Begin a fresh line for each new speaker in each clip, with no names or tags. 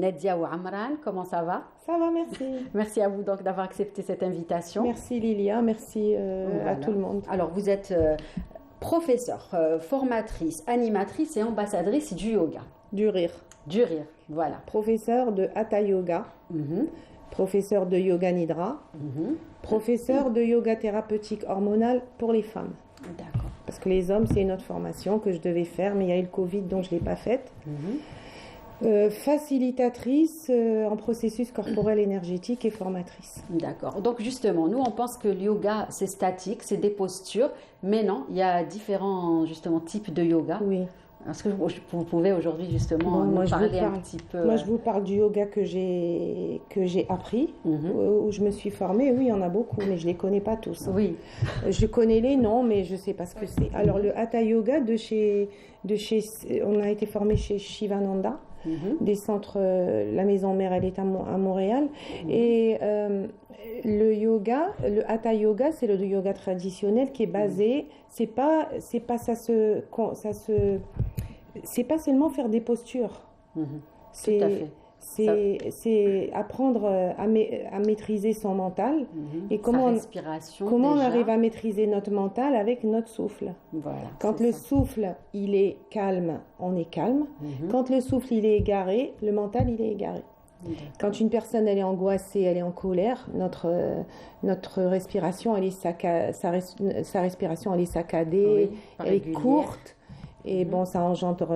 Nadia ou Amran, comment ça va?
Ça va, merci.
Merci à vous donc d'avoir accepté cette invitation.
Merci Lilia, merci à tout le monde.
Alors vous êtes professeure, formatrice, animatrice et ambassadrice du yoga.
Du rire.
Du rire, voilà.
Professeur de Hatha Yoga, professeur de Yoga Nidra, professeur de yoga thérapeutique hormonal pour les femmes.
D'accord.
Parce que les hommes, c'est une autre formation que je devais faire, mais il y a eu le Covid, donc je ne l'ai pas faite. Facilitatrice en processus corporel énergétique et formatrice.
D'accord. Donc justement, nous on pense que le yoga c'est statique, c'est des postures, mais non, il y a différents justement types de yoga.
Oui.
Est-ce que vous pouvez aujourd'hui justement nous parler un petit peu?
Moi je vous parle du yoga que j'ai appris, où je me suis formée. Oui, il y en a beaucoup, mais je ne les connais pas tous.
Oui.
Je connais les noms, mais je ne sais pas ce que c'est. Alors le Hatha Yoga on a été formé chez Shivananda. Des centres, la maison mère elle est à Montréal et le Hatha Yoga c'est le yoga traditionnel qui est basé, c'est pas seulement faire des postures,
Tout à fait.
C'est apprendre à maîtriser son mental et comment on arrive à maîtriser notre mental avec notre souffle.
Voilà,
quand le souffle il est calme, on est calme. Quand le souffle il est égaré, le mental il est égaré. Quand une personne elle est angoissée, elle est en colère, notre respiration elle est sa respiration elle est saccadée, elle est courte. Et bon, ça engendre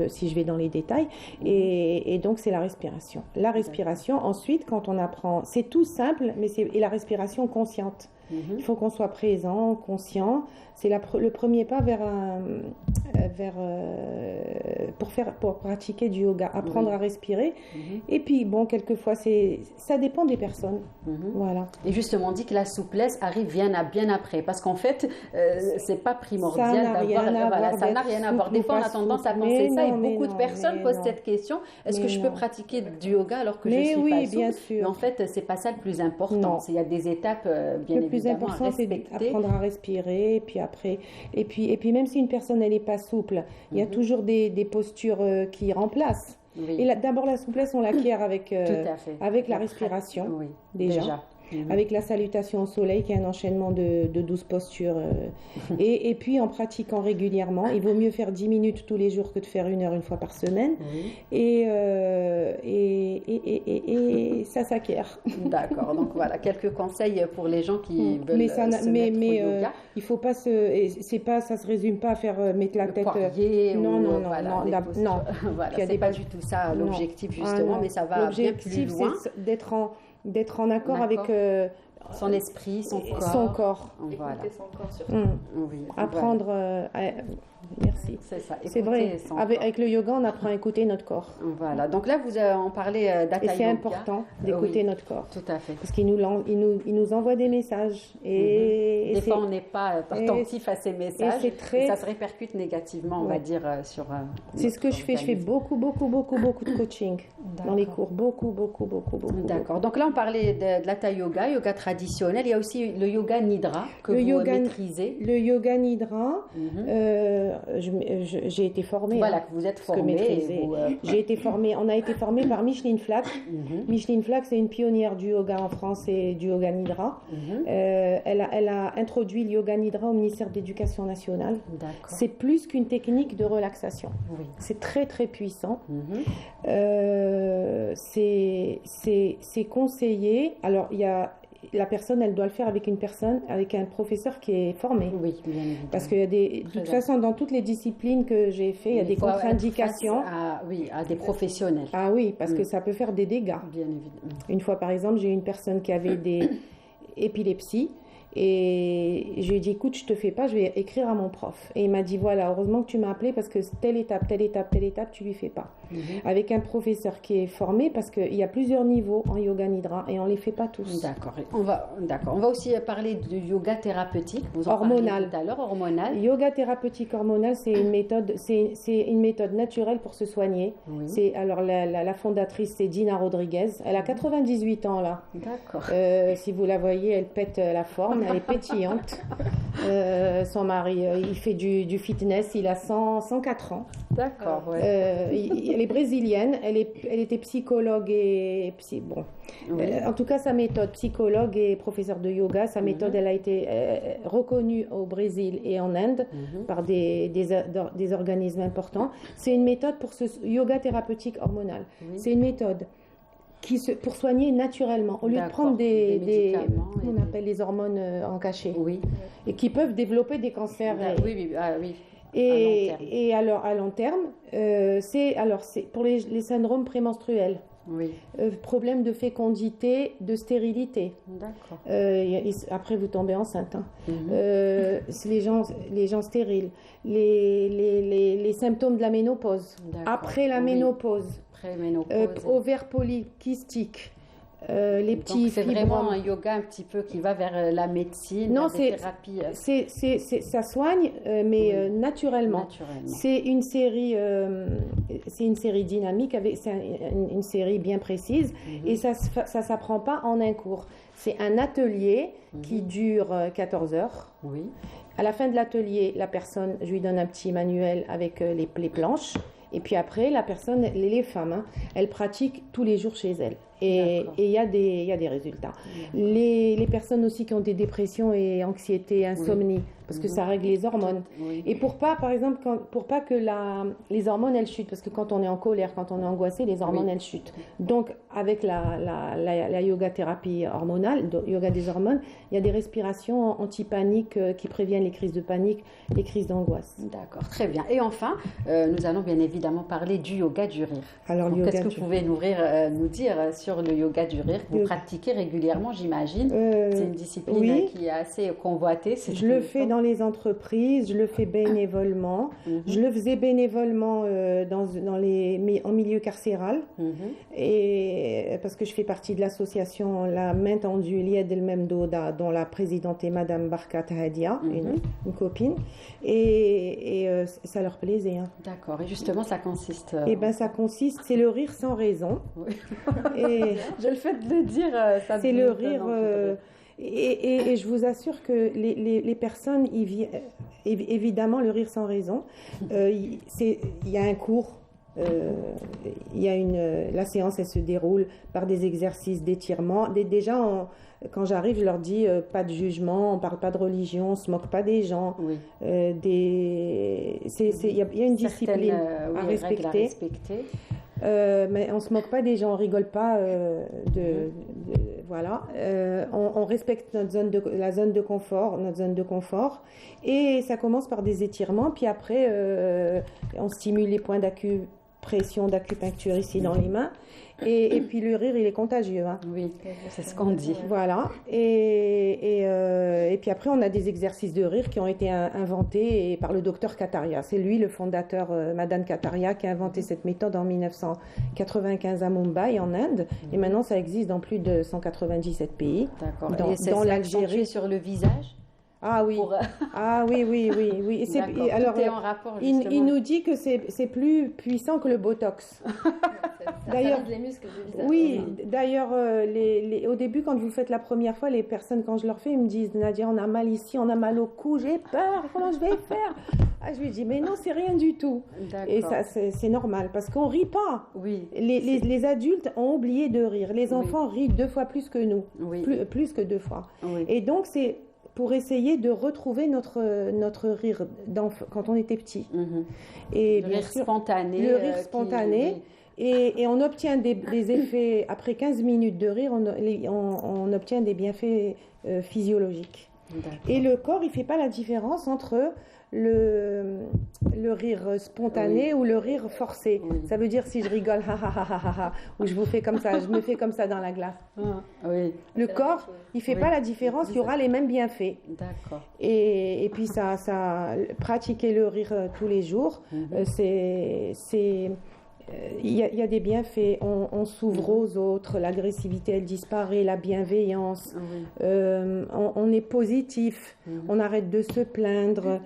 si je vais dans les détails, et donc c'est la respiration. La respiration, ensuite, quand on apprend, c'est tout simple, mais et la respiration consciente. Il faut qu'on soit présent, conscient. C'est le premier pas pour pratiquer du yoga, apprendre à respirer. Et puis, bon, quelquefois, ça dépend des personnes. Voilà.
Et justement, on dit que la souplesse arrive bien après, parce qu'en fait, c'est pas primordial d'avoir. Ça n'a rien à voir. Des fois, on a tendance à penser ça, et beaucoup de personnes posent cette question. Est-ce que je peux pratiquer du yoga alors que je suis pas souple?
Bien sûr.
Mais en fait, c'est pas ça le plus important. Il y a des étapes bien évidemment. Le plus important, c'est
d'apprendre à respirer, et puis après, et puis même si une personne elle est pas souple, il y a toujours des postures qui remplacent.
Oui.
Et d'abord la souplesse on l'acquiert avec la respiration, déjà. Avec la salutation au soleil qui est un enchaînement de 12 postures et puis en pratiquant régulièrement, il vaut mieux faire 10 minutes tous les jours que de faire 1 heure une fois par semaine et ça s'acquiert.
D'accord, donc voilà quelques conseils pour les gens qui veulent se mettre au yoga.
Il faut pas ça se résume pas à faire mettre la tête
non,
voilà,
c'est pas du tout ça l'objectif justement, mais ça va bien plus loin.
L'objectif c'est d'être en accord avec
son esprit, son
corps.
Voilà.
Écouter son corps surtout.
Apprendre merci.
C'est ça.
C'est vrai. Avec le yoga, on apprend à écouter notre corps.
Voilà. Donc là, vous en parlez d'Hatha Yoga.
Et c'est important d'écouter notre corps.
Tout à fait.
Parce qu'il nous envoie des messages. Et
des fois, on n'est pas attentif à ces messages. Et ça se répercute négativement, on va dire, sur.
C'est ce que je fais. Je fais beaucoup de coaching dans les cours. Beaucoup.
D'accord. Donc là, on parlait de l'Hatha Yoga, yoga traditionnel. Il y a aussi le yoga Nidra que vous maîtrisez.
Le yoga Nidra. J'ai été formée.
Voilà, que vous êtes formée.
J'ai été formée. On a été formé par Micheline Flack. Micheline Flack, c'est une pionnière du yoga en France et du yoga Nidra. Elle a introduit le yoga Nidra au ministère de l'Éducation nationale. C'est plus qu'une technique de relaxation. C'est très très puissant. C'est conseillé. Alors la personne, elle doit le faire avec un professeur qui est formé.
Oui, bien évidemment.
Parce qu'il y a de toute façon, dans toutes les disciplines que j'ai fait, il y a des contre-indications.
À des professionnels.
Ah oui, parce que ça peut faire des dégâts.
Bien évidemment.
Une fois, par exemple, j'ai eu une personne qui avait des épilepsies. Et je lui ai dit, écoute, je te fais pas, je vais écrire à mon prof. Et il m'a dit, voilà, heureusement que tu m'as appelé parce que telle étape, tu lui fais pas. Avec un professeur qui est formé, parce qu'il y a plusieurs niveaux en yoga nidra et on les fait pas tous.
D'accord. On va aussi parler du yoga thérapeutique. Vous en
hormonal.
Tout à l'heure, hormonal.
Yoga thérapeutique hormonal, c'est une méthode naturelle pour se soigner. Alors la fondatrice, c'est Dina Rodriguez. Elle a 98 ans là.
D'accord.
Si vous la voyez, elle pète la forme. Elle est pétillante. Son mari, il fait du fitness. Il a 104 ans.
D'accord.
elle est brésilienne, elle était psychologue et bon. En tout cas, sa méthode, psychologue et professeur de yoga, sa méthode, elle a été reconnue au Brésil et en Inde par des organismes importants. C'est une méthode pour ce yoga thérapeutique hormonal. C'est une méthode pour soigner naturellement, au lieu de prendre des on appelle les hormones en cachet, et qui peuvent développer des cancers.
Oui.
Et alors à long terme, c'est pour les syndromes prémenstruels. Problème de fécondité, de stérilité.
D'accord.
Après, vous tombez enceinte. C'est les gens stériles. Les symptômes de la ménopause. Après la ménopause. Ovaires polykystiques. Les petits
donc c'est vraiment un yoga un petit peu qui va vers la médecine, la thérapie.
Ça soigne, mais naturellement. C'est une série dynamique, c'est une série bien précise, et ça s'apprend pas en un cours. C'est un atelier qui dure 14 heures. À la fin de l'atelier, je lui donne un petit manuel avec les planches. Et puis après, la personne, les femmes, elles pratiquent tous les jours chez elles. Et il y a des résultats. Les personnes aussi qui ont des dépressions et anxiété, insomnie, parce que ça règle les hormones. Et pour pas, par exemple, pour pas que les hormones, elles chutent, parce que quand on est en colère, quand on est angoissé, les hormones, elles chutent. Donc, avec la yoga thérapie hormonale, yoga des hormones, il y a des respirations anti-panique qui préviennent les crises de panique, les crises d'angoisse.
D'accord, très bien. Et enfin, nous allons bien évidemment parler du yoga du rire.
Alors,
qu'est-ce que vous pouvez nous dire sur le yoga du rire que vous pratiquez régulièrement, j'imagine? C'est une discipline qui est assez convoitée.
Je le fais dans les entreprises, je le fais bénévolement. Je le faisais bénévolement en milieu carcéral. Et parce que je fais partie de l'association La Main Tendue Lied El Memdouda, dont la présidente est Madame Barkat Hadia, une copine. Et ça leur plaisait.
D'accord. Et justement, ça consiste...
ça consiste, c'est le rire sans raison. Et
je le fais de le dire, ça
c'est le rire... Et je vous assure que les personnes, évidemment, le rire sans raison, il y a un cours, la séance, elle se déroule par des exercices d'étirement. Déjà, quand j'arrive, je leur dis pas de jugement, on parle pas de religion, on se moque pas des gens. Il y a une discipline à respecter. Mais on se moque pas des gens, on rigole pas voilà. On respecte la zone de confort, et ça commence par des étirements, puis après on stimule les points d'acupuncture ici dans les mains, et puis le rire, il est contagieux.
Oui, c'est ce qu'on dit.
Voilà. Et puis après, on a des exercices de rire qui ont été inventés par le docteur Kataria. C'est lui, le fondateur, Madan Kataria, qui a inventé cette méthode en 1995 à Mumbai, en Inde. Et maintenant, ça existe dans plus de 197 pays.
D'accord. Dans l'Algérie. Sur le visage?
Ah oui, oui. Alors,
tout est en rapport,
il nous dit que c'est plus puissant que le Botox.
D'ailleurs, les muscles du visage.
Oui, d'ailleurs, au début, quand vous faites la première fois, les personnes, quand je leur fais, ils me disent, Nadia, on a mal ici, on a mal au cou, j'ai peur, comment je vais faire? Je lui dis, mais non, c'est rien du tout. Et ça, c'est normal, parce qu'on rit pas.
Oui.
Les adultes ont oublié de rire. Les enfants rient 2 fois plus que nous, plus que 2 fois. Et donc, c'est pour essayer de retrouver notre rire quand on était petit. Et
le rire spontané.
Le rire spontané. Et on obtient des effets, après 15 minutes de rire, on obtient des bienfaits physiologiques. Et le corps, il ne fait pas la différence entre le rire spontané ou le rire forcé. Ça veut dire si je rigole, ou je me fais comme ça dans la glace. Le corps, il ne fait pas la différence, il y aura les mêmes bienfaits.
D'accord.
Et puis pratiquer le rire tous les jours, il y a des bienfaits, on s'ouvre aux autres, l'agressivité elle disparaît, la bienveillance, on est positif, on arrête de se plaindre,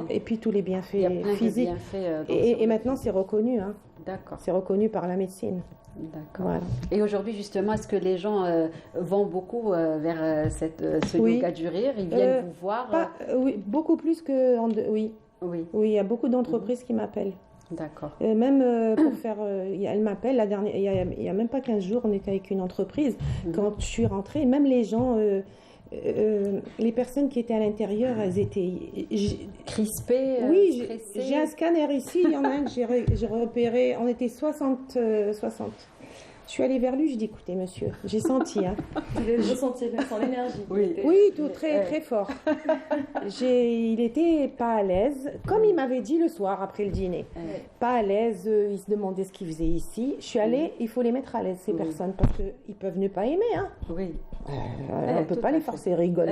et puis tous les bienfaits physiques. Et maintenant c'est reconnu,
D'accord.
C'est reconnu par la médecine.
D'accord. Voilà. Et aujourd'hui justement, est-ce que les gens vont beaucoup vers ce yoga du rire? Ils viennent vous voir?
Oui, beaucoup plus que... Oui, il y a beaucoup d'entreprises qui m'appellent.
D'accord.
Même pour faire... elle m'appelle, il y a même pas 15 jours, on était avec une entreprise. Quand je suis rentrée, même les gens... les personnes qui étaient à l'intérieur, elles étaient
crispées,
oui,
stressées.
J'ai un scanner ici, il y en a un que j'ai repéré, on était 60. Je suis allée vers lui, je dis écoutez monsieur, j'ai senti. Hein.
Vous avez ressenti son énergie.
Oui, tout très, très fort. Il était pas à l'aise, comme il m'avait dit le soir après le dîner. Pas à l'aise, il se demandait ce qu'il faisait ici. Je suis allée, il faut les mettre à l'aise ces personnes parce qu'ils peuvent ne pas aimer. Hein.
Oui.
On ne peut pas les forcer, rigole.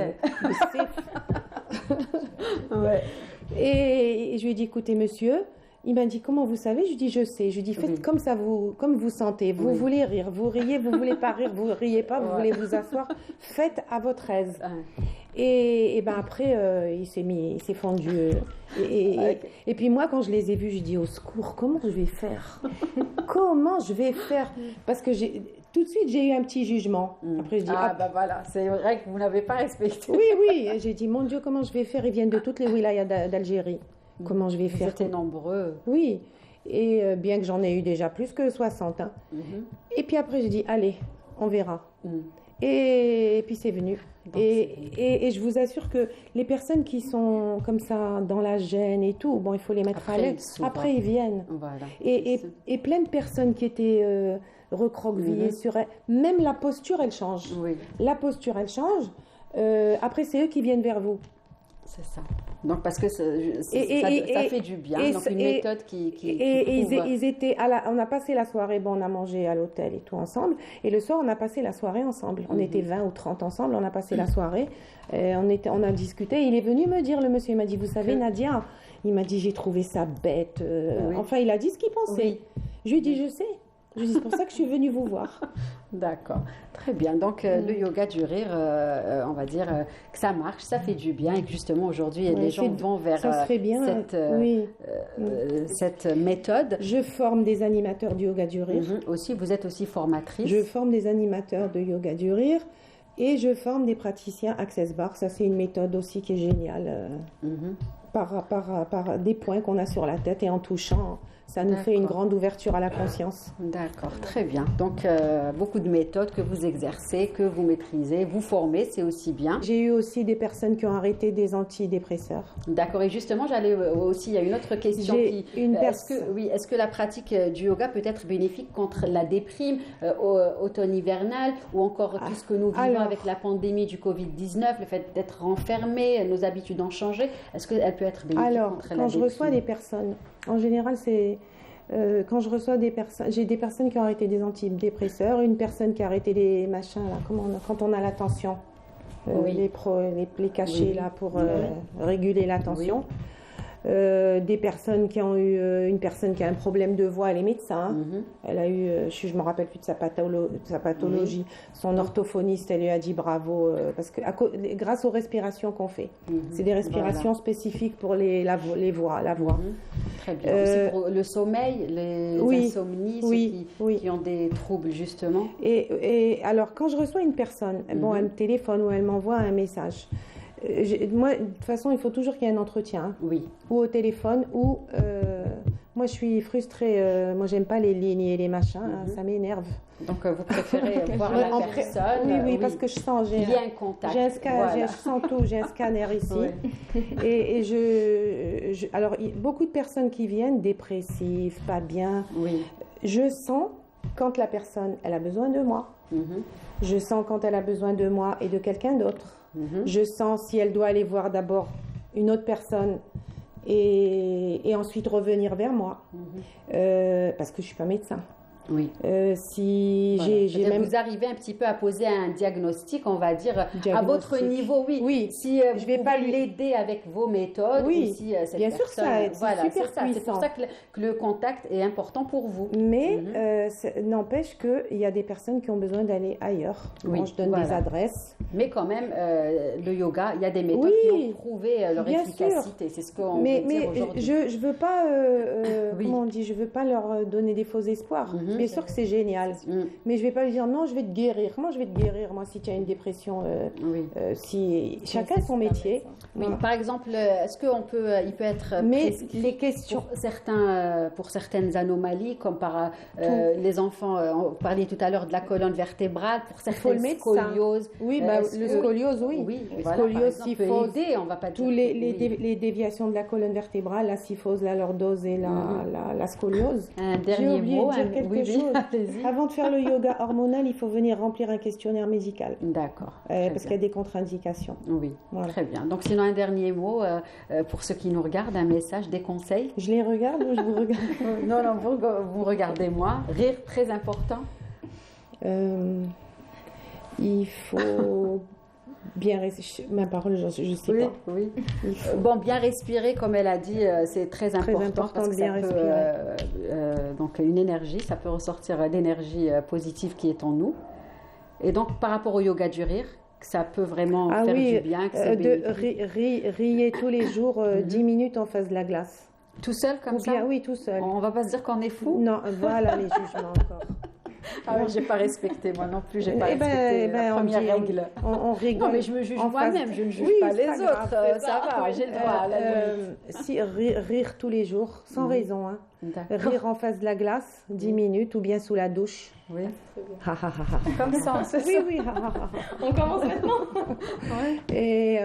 Ouais.
Et je lui ai dit écoutez monsieur, il m'a dit comment vous savez, je lui ai dit je sais, je lui ai dit faites comme ça, comme vous sentez, vous voulez rire, vous riez, vous voulez pas rire, vous riez pas, vous voulez vous asseoir, faites à votre aise. Et ben après il s'est fondu et puis moi quand je les ai vus, je dis au secours, comment je vais faire parce que tout de suite j'ai eu un petit jugement. Après je dis
bah voilà, c'est vrai que vous n'avez pas respecté.
Oui, j'ai dit mon Dieu, comment je vais faire, ils viennent de toutes les wilayas d'Algérie. Comment je vais faire?
Vous étiez nombreux.
Oui, et bien que j'en ai eu déjà plus que 60. Hein. Et puis après, j'ai dit, allez, on verra. Et puis c'est venu. Et je vous assure que les personnes qui sont comme ça, dans la gêne et tout, bon, il faut les mettre à l'aise. Après, ils viennent.
Voilà.
Et plein de personnes qui étaient recroquevillées sur elle. Même la posture, elle change.
Oui.
La posture, elle change. Après, c'est eux qui viennent vers vous.
C'est ça. Donc, parce que ça fait du bien. Donc, une méthode qui
ils étaient on a passé la soirée, bon, on a mangé à l'hôtel et tout ensemble. Et le soir, on a passé la soirée ensemble. On était 20 ou 30 ensemble, on a passé la soirée. On a discuté. Il est venu me dire, le monsieur, il m'a dit, vous savez, Nadia, il m'a dit, j'ai trouvé ça bête. Enfin, il a dit ce qu'il pensait.
Oui.
Je lui ai dit, je sais. Je dis, c'est pour ça que je suis venue vous voir.
D'accord, très bien. Donc le yoga du rire, on va dire que ça marche, ça fait du bien et que justement aujourd'hui les gens vont vers cette méthode.
Je forme des animateurs du yoga du rire.
Aussi, vous êtes aussi formatrice.
Je forme des animateurs de yoga du rire et je forme des praticiens Access Bar. Ça, c'est une méthode aussi qui est géniale. Par des points qu'on a sur la tête et en touchant, ça nous fait une grande ouverture à la conscience.
D'accord, très bien. Donc, beaucoup de méthodes que vous exercez, que vous maîtrisez, vous formez, c'est aussi bien.
J'ai eu aussi des personnes qui ont arrêté des antidépresseurs.
D'accord, et justement, j'allais aussi, il y a une autre question est-ce que la pratique du yoga peut être bénéfique contre la déprime automne-hivernale ou encore tout ce que nous vivons avec la pandémie du Covid-19, le fait d'être renfermé, nos habitudes ont changé, est-ce qu'elle peut être bénéfique contre la déprime?
Quand je reçois des personnes, en général, quand je reçois des personnes, j'ai des personnes qui ont arrêté des antidépresseurs, une personne qui a arrêté les machins, là, quand on a la tension, les cachets là, pour réguler la tension. Des personnes qui ont eu une personne qui a un problème de voix, elle est médecin. Elle a eu, je me rappelle plus de sa pathologie. Son orthophoniste, elle lui a dit bravo parce que grâce aux respirations qu'on fait, c'est des respirations spécifiques pour la voix.
Très bien. Aussi pour le sommeil, les insomnies, ceux qui ont des troubles justement.
Et alors quand je reçois une personne, elle me téléphone ou elle m'envoie un message. Moi, de toute façon, il faut toujours qu'il y ait un entretien.
Oui.
Ou au téléphone, ou... moi, je suis frustrée. Moi, j'aime pas les lignes et les machins. Ça m'énerve.
Donc, vous préférez voir la personne.
Oui, parce que je sens...
Il y a un contact.
Je sens tout. J'ai un scanner ici. Et alors, beaucoup de personnes qui viennent, dépressives, pas bien.
Oui.
Je sens quand la personne, elle a besoin de moi. Je sens quand elle a besoin de moi et de quelqu'un d'autre. Je sens si elle doit aller voir d'abord une autre personne et ensuite revenir vers moi parce que je ne suis pas médecin.
Oui.
Vous
arrivez un petit peu à poser un diagnostic, on va dire, à votre niveau, Si
je vais pas
l'aider avec vos méthodes, ou si cette
bien sûr, c'est super puissant.
C'est pour ça que le contact est important pour vous.
Mais n'empêche qu'il y a des personnes qui ont besoin d'aller ailleurs. Moi, je donne des adresses.
Mais quand même, le yoga, il y a des méthodes qui ont prouvé leur efficacité. C'est ce qu'on veut dire aujourd'hui.
Je veux pas, comment on dit, je veux pas leur donner des faux espoirs. bien sûr que c'est génial. Mais je ne vais pas lui dire non, je vais te guérir. Comment je vais te guérir, moi, si tu as une dépression si chacun son métier.
Oui, par exemple, est-ce qu'il peut être
mais les questions
pour certaines anomalies, comme par les enfants, on parlait tout à l'heure de la colonne vertébrale, pour certaines scolioses.
Oui, le scoliose, oui.
Scoliose, syphose, on va pas
tous les déviations de la colonne vertébrale, la syphose, la lordose et la scoliose.
Un dernier mot,
dire quelque chose. Avant de faire le yoga hormonal, il faut venir remplir un questionnaire médical.
D'accord.
Parce qu'il y a des contre-indications.
Oui, très bien. Donc sinon, un dernier mot pour ceux qui nous regardent, un message, des conseils.
Je les regarde ou je vous regarde?
Non, vous regardez moi. Rire, très important.
Il faut bien respirer. Ma parole, je ne sais pas.
Oui. Bon, bien respirer, comme elle a dit, c'est très important parce que
bien
ça peut, donc une énergie, ça peut ressortir l'énergie positive qui est en nous. Et donc, par rapport au yoga du rire, ça peut vraiment faire du bien.
Riez tous les jours 10 minutes en face de la glace.
Tout seul comme ça?
Oui, tout seul.
On ne va pas se dire qu'on est fou?
Non, voilà les jugements encore.
Alors, j'ai pas respecté, moi non plus, j'ai pas respecté la première règle.
On rigole.
Non, mais je me juge moi-même, je ne juge pas les autres. Ça va, j'ai le droit.
Si rire tous les jours, sans raison. Hein. Rire en face de la glace, 10 minutes, ou bien sous la douche.
Oui. Comme ça.
Oui.
On commence maintenant.
Et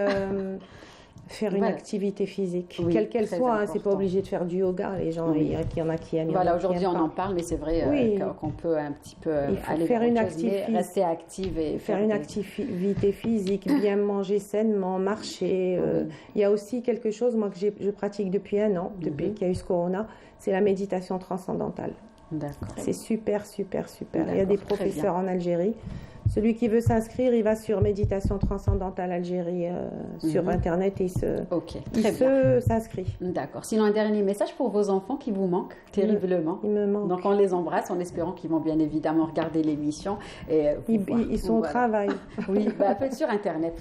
faire une activité physique, quelle qu'elle soit, hein, c'est pas obligé de faire du yoga, les gens, il y en a qui aiment.
Voilà, aujourd'hui on en parle, mais c'est vrai qu'on peut un petit peu aller
faire une
rester active et
faire une activité physique, bien manger sainement, marcher. Il y a aussi quelque chose, moi, que je pratique depuis 1 an, depuis qu'il y a eu ce corona, c'est la méditation transcendantale.
D'accord.
C'est super. Il y a des professeurs en Algérie. Celui qui veut s'inscrire, il va sur Méditation Transcendantale Algérie sur Internet et il s'inscrit.
D'accord. Sinon, un dernier message pour vos enfants qui vous manquent terriblement.
Ils me manquent.
Donc, on les embrasse en espérant qu'ils vont bien évidemment regarder l'émission.
Ils sont au travail.
Oui, peut-être sur Internet.